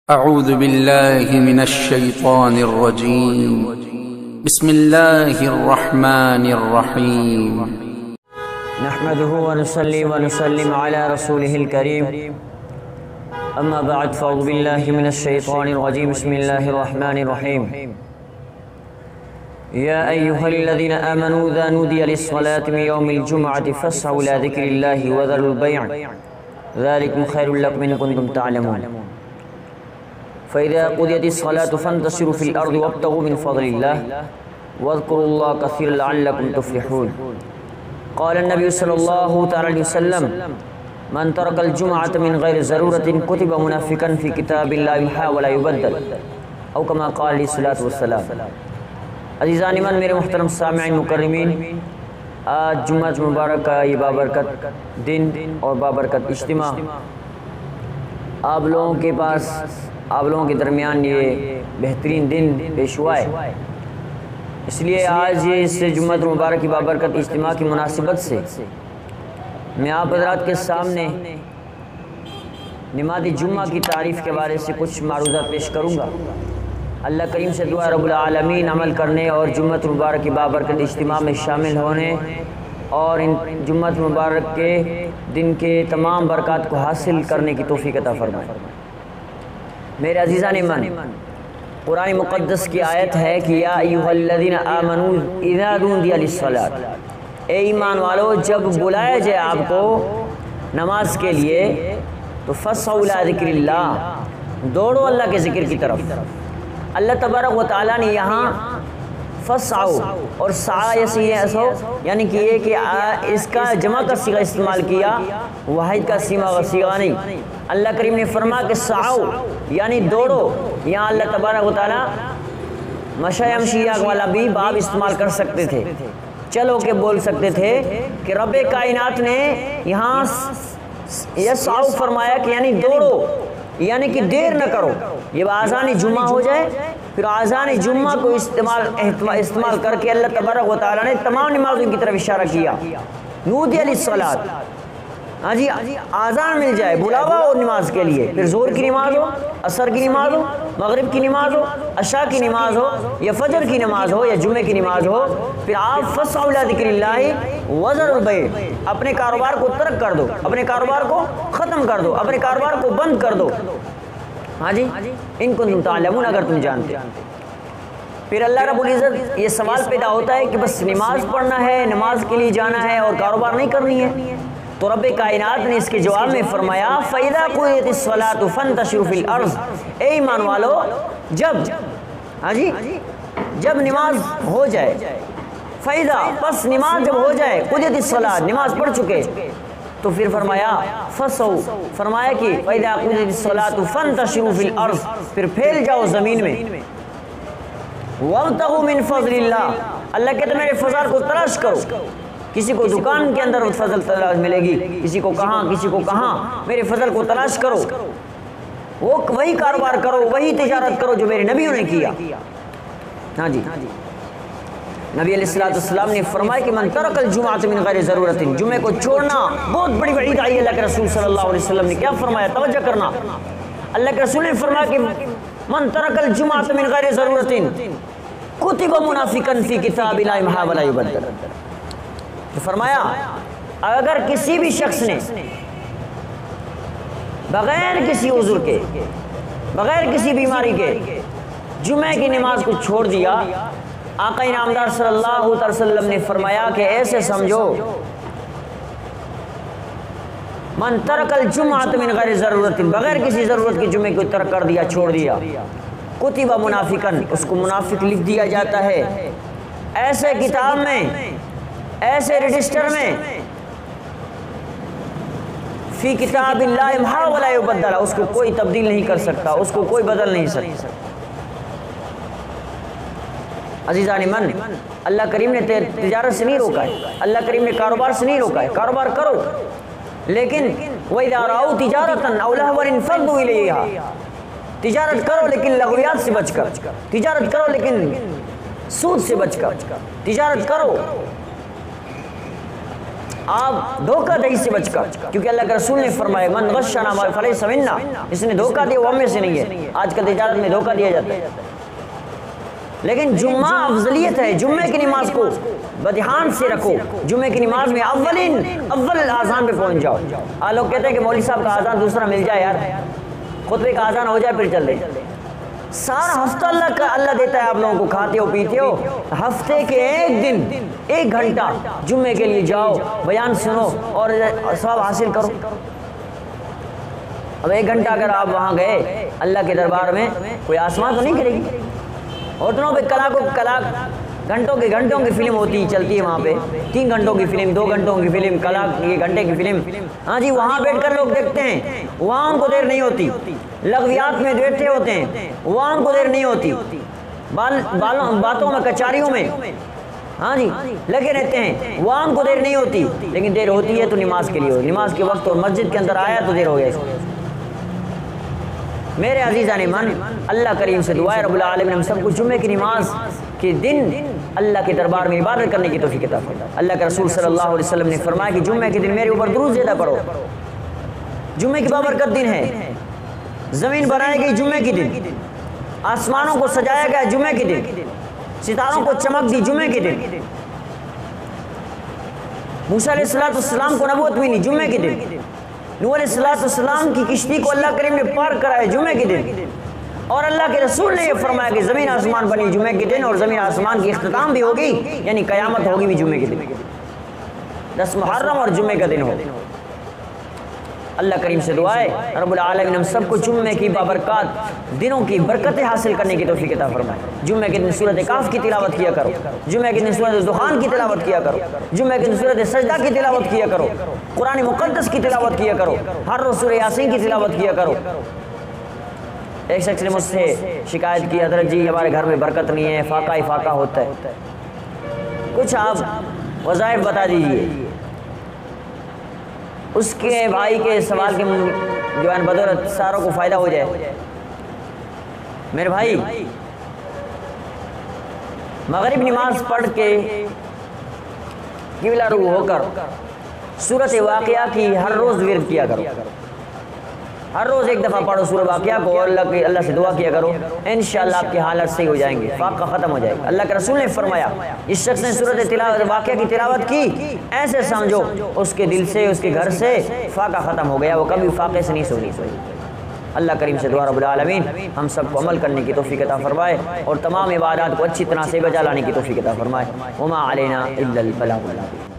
أعوذ بالله من الشيطان الرجيم. بسم الله الرحمن الرحيم. نحمده ونصلي ونسلم على رسوله الكريم. أما بعد فأعوذ بالله من الشيطان الرجيم. بسم الله الرحمن الرحيم. يا أيها الذين آمنوا إذا نودي للصلاة من يوم الجمعة فاسعوا إلى ذكر الله وذروا البيع ذلكم خير لكم إن كنتم تعلمون. فإذا قضيت الصلاة فانتشروا في الأرض وابتغوا من فضل الله واذكروا الله كثيرا لعلكم تفلحون. قال النبي صلى الله عليه وسلم من ترك الجمعة من غير ضرورة كتب منافقا في كتاب الله يمحى ولا يبدل أو كما قال عليه الصلاة والسلام. عزیزان ایمان، میرے محترم سامعین مکرمین، آج جمعہ مبارک کا یہ بابرکت دن اور بابرکت اجتماع آپ لوگوں کے پاس، آپ لوگوں کے درمیان یہ بہترین دن پیش ہوا ہے. اس لیے آج یہ اس جمعہ مبارک کی بابرکت اجتماع کی مناسبت سے میں آپ حضرات کے سامنے نماز جمعہ کی تعریف کے بارے سے کچھ معروضات پیش کروں گا. اللہ کریم سے دعا رب العالمین عمل کرنے اور جمعہ مبارک کی بابرکت اجتماع میں شامل ہونے اور ان جمعہ مبارک کے دن کے تمام برکات کو حاصل کرنے کی توفیق عطا فرمائے. میرے عزیزان ایمان، قرآن مقدس کی آیت ہے کہ یا ایھا الذین آمنوا اذا نودی للصلاۃ، اے ایمان والو جب بلایا جائے آپ کو نماز کے لیے تو فاسعوا الی ذکر اللہ، دوڑو اللہ کے ذکر کی طرف. اللہ تبارک و تعالیٰ نے یہاں فسعو اور سعی یعنی کہ یہ کہ اس کا جمع کا صیغہ استعمال کیا، واحد کا صیغہ نہیں. اللہ کریم نے فرمایا کہ سعو یعنی دوڑو. یہاں اللہ تبارک و تعالیٰ مشی یمشی والا بھی باب استعمال کر سکتے تھے، چلو کہ بول سکتے تھے کہ رب کائنات نے یہاں یسعو فرمایا کہ یعنی دوڑو، یعنی کہ دیر نہ کرو. یہ آذان جمعہ ہو جائے، پھر آذان جمعہ کو استعمال کر کے اللہ تبارک و تعالیٰ نے تمام نمازوں کی طرف اشارہ کیا. نودی للصلاۃ، ہاں جی، آذان مل جائے، بلاوا ہو نماز کے لیے. پھر ظہر کی نماز ہو، عصر کی نماز ہو، مغرب کی نماز ہو، عشاء کی نماز ہو، یا فجر کی نماز ہو، یا جمعے کی نماز ہو، پھر آپ فاسعوا الی ذکر اللہ وذروا البیع، اپنے کاروبار کو ترک کر دو، اپنے کاروبار کو ختم کر دو، اپنے کاروبار کو بند کر دو. ہاں جی، ان کنتم تعلمون، اگر تم جانتے. پھر اللہ رب العزت یہ سوال پیدا ہوتا ہے کہ بس نماز پڑھنا ہے، نماز کے لیے جانا ہے اور کاروبار نہیں کرنی ہے؟ تو رب کائنات نے اس کے جواب میں فرمایا فَإِذَا قُضِيَتِ الصَّلَاةُ فَانتَشِرُوا فِي الْأَرْضِ، اے ایمان والو جب نماز ہو جائے، فَإِذَا پس نماز جب ہو جائے، قُضِيَتِ الصَّلَاةُ نماز پڑھ چکے، تو پھر فرمایا فَسَوْا، فرمایا کہ فَإِذَا قُضِيَتِ الصَّلَاةُ فَانتَشِرُوا فِي الْأَرْضِ، پھر پھیل جاؤ زمین میں. وَابْتَغُوا مِن فَضْلِ اللَّهِ، اللہ کہتے میرے فضل کو تلاش کرو. کسی کو دکان کے اندر فضل تلاش ملے گی، کسی کو کہاں، میرے فضل کو تلاش کرو. وہ وہی کاروبار کرو، وہی تجارت کرو جو میرے نبیوں نے کیا. ہاں جی، نبی علیہ السلام نے فرمایا کہ من ترک الجمعۃ من غیر ضرورت، جمعے کو چھوڑنا بہت بڑی وعید آئی. اللہ کے رسول صلی اللہ علیہ وسلم نے کیا فرمایا؟ توجہ کرنا. اللہ کے رسول نے فرمایا کہ من ترک الجمعۃ من غیر ضرورت کتب منافقا فی کتاب لا یمحى ولا یبدل. تو فرمایا اگر کسی بھی شخص نے بغیر کسی عذر کے، بغیر کسی بیماری کے جمعے کی نماز کو چھوڑ دیا، آقا انعامدار صلی اللہ علیہ وسلم نے فرمایا کہ ایسے سمجھو من ترک الجمعۃ من غیر ضرورت، بغیر کسی ضرورت کے جمعے کو ترک کر دیا، چھوڑ دیا، کتب منافقاً، اس کو منافق لکھ دیا جاتا ہے. ایسے کتاب میں، ایسے رجسٹر میں، فی کتاب اللہ یمحى ولا یبدل، اس کو کوئی تبدیل نہیں کر سکتا، اس کو کوئی بدل نہیں سکتا. عزیزان ایمان، اللہ کریم نے تجارت سے نہیں روکا ہے، اللہ کریم نے کاروبار سے نہیں روکا ہے. کاروبار کرو، لیکن وَإِذَا رَأَوْا تِجَارَةً أَوْ لَهْوًا انفَضُّوا إِلَيْهَا، تجارت کرو لیکن لغویات سے بچ کر، تجارت کرو لیکن سود سے بچ کر، تجارت کرو آپ دھوکہ دہی سے بچ کر، کیونکہ اللہ کے رسول نے فرمایا من غشنا فلیس منا، جس نے دھوکہ دیا وہ ہم میں سے نہیں ہے۔ آج کل تجارت میں دھوکہ دیا جاتا ہے، لیکن جمعہ افضلیت ہے، جمعے کی نماز کو بدھیان سے رکھو، جمعے کی نماز میں اول آذان پہ پہنچ جاؤ۔ لوگ کہتے ہیں کہ مولوی صاحب کا آذان دوسرا مل جائے یار، خطبے کا آذان ہو جائے پھر چل دے۔ سارا ہفتہ اللہ دیتا ہے آپ لوگوں کو، کھاتے ہو پیتے ہو، ہفتے کے ایک دن 1 گھنٹہ جمعے کے لیے جاؤ، بیان سنو اور ثواب حاصل کرو۔ اب 1 گھنٹہ اگر آپ وہاں گئے اللہ کے دربار میں، کوئی آسمان تو نہیں کرے گی۔ ہوٹلوں پہ گھنٹوں کی فلم ہوتی چلتی ہے وہاں پہ، 3 گھنٹوں کی فلم، 2 گھنٹوں کی فلم، 1 گھنٹے کی فلم، ہاں جی وہاں بیٹھ کر لوگ دیکھتے ہیں، وہاں ان کو دیر نہیں ہوتی۔ لغویات میں بیٹھے ہوتے ہیں، وہاں ان کو دیر نہیں ہوتی۔ باتوں میں کچاریوں میں ہاں جی لگے رہتے ہیں، وہاں ان کو دیر نہیں ہوتی، لیکن دیر ہوتی ہے تو نماز کے لیے ہو، نماز کے وقت اور مسجد کے اندر آیا تو دیر ہو گیا اس کو۔ میرے عزیزان من، اللہ کریم سے دعا ہے رب العالمین ہم سب کو جمعے کی نماز کے دن اللہ کے دربار میں عبادت کرنے کی توفیق عطا فرمائے۔ اللہ کے رسول صلی اللہ علیہ وسلم نے فرمایا کہ جمعے کے دن میرے اوپر درود زیادہ پڑھو، جمعے کی بابرکت دن ہے، زمین بنائی گئی جمعے کے دن، آسمانوں کو سجایا گیا جمعے کے دن، ستاروں کو چمک دی جمعے کے دن، موسیٰ علیہ السلام کو نبوت ملی جمعے کے دن، نوح علیہ السلام کی کشتی کو اللہ کریم نے پار کرائے جمعے کے دن، اور اللہ کے رسول نے یہ فرمایا کہ زمین آسمان بنی جمعے کے دن، اور زمین آسمان کی اختتام بھی ہوگی، یعنی قیامت ہوگی بھی جمعے کے دن، 10 محرم اور جمعے کا دن ہو۔ اللہ کریم سے دعا ہے رب العالمین ہم سب کو جمعے کی بابرکات دنوں کی برکتیں حاصل کرنے کی توفیق عطا فرمائے۔ جمعے کے دن سورۃ کہف کی تلاوت کیا کرو، جمعے کے دن سورۃ دخان کی تلاوت کیا کرو، جمعے کے دن سورۃ سجدہ کی تلاوت کیا کرو، قرآن مقدس کی تلاوت کیا کرو، ہر روز سورہ یاسین کی تلاوت کیا کرو۔ ایک شخص نے مجھ سے شکایت کی حضرت جی ہمارے گھر میں برکت نہیں ہے، فاقہ ہی فاقہ ہوتا ہے، کچھ آپ وظائف بتا دیجئے۔ اس کے بھائی کے سوال کے جو ہے بدولت ساروں کو فائدہ ہو جائے۔ میرے بھائی مغرب نماز پڑھ کے قبلہ رو ہو کر سورۃ واقعہ کی ہر روز ورد کیا کرو، ہر روز 1 دفعہ پڑھو سورۃ واقعہ کو، اور اللہ سے دعا کیا کرو، انشاءاللہ آپ کی حالت صحیح ہو جائیں گے، فاقہ ختم ہو جائے گا۔ اللہ کے رسول نے فرمایا اس شخص نے سورۃ واقعہ کی تلاوت کی، ایسے سمجھو اس کے دل سے، اس کے گھر سے فاقہ ختم ہو گیا، وہ کبھی فاقے سے نہیں سونی سوئی۔ اللہ کریم سے دعا رب العالمین ہم سب کو عمل کرنے کی توفیق عطا فرمائے، اور تمام عبادات کو اچھی طرح سے بجا لانے کی توفیق عطا فرمائے۔ وما علینا الا البلاغ۔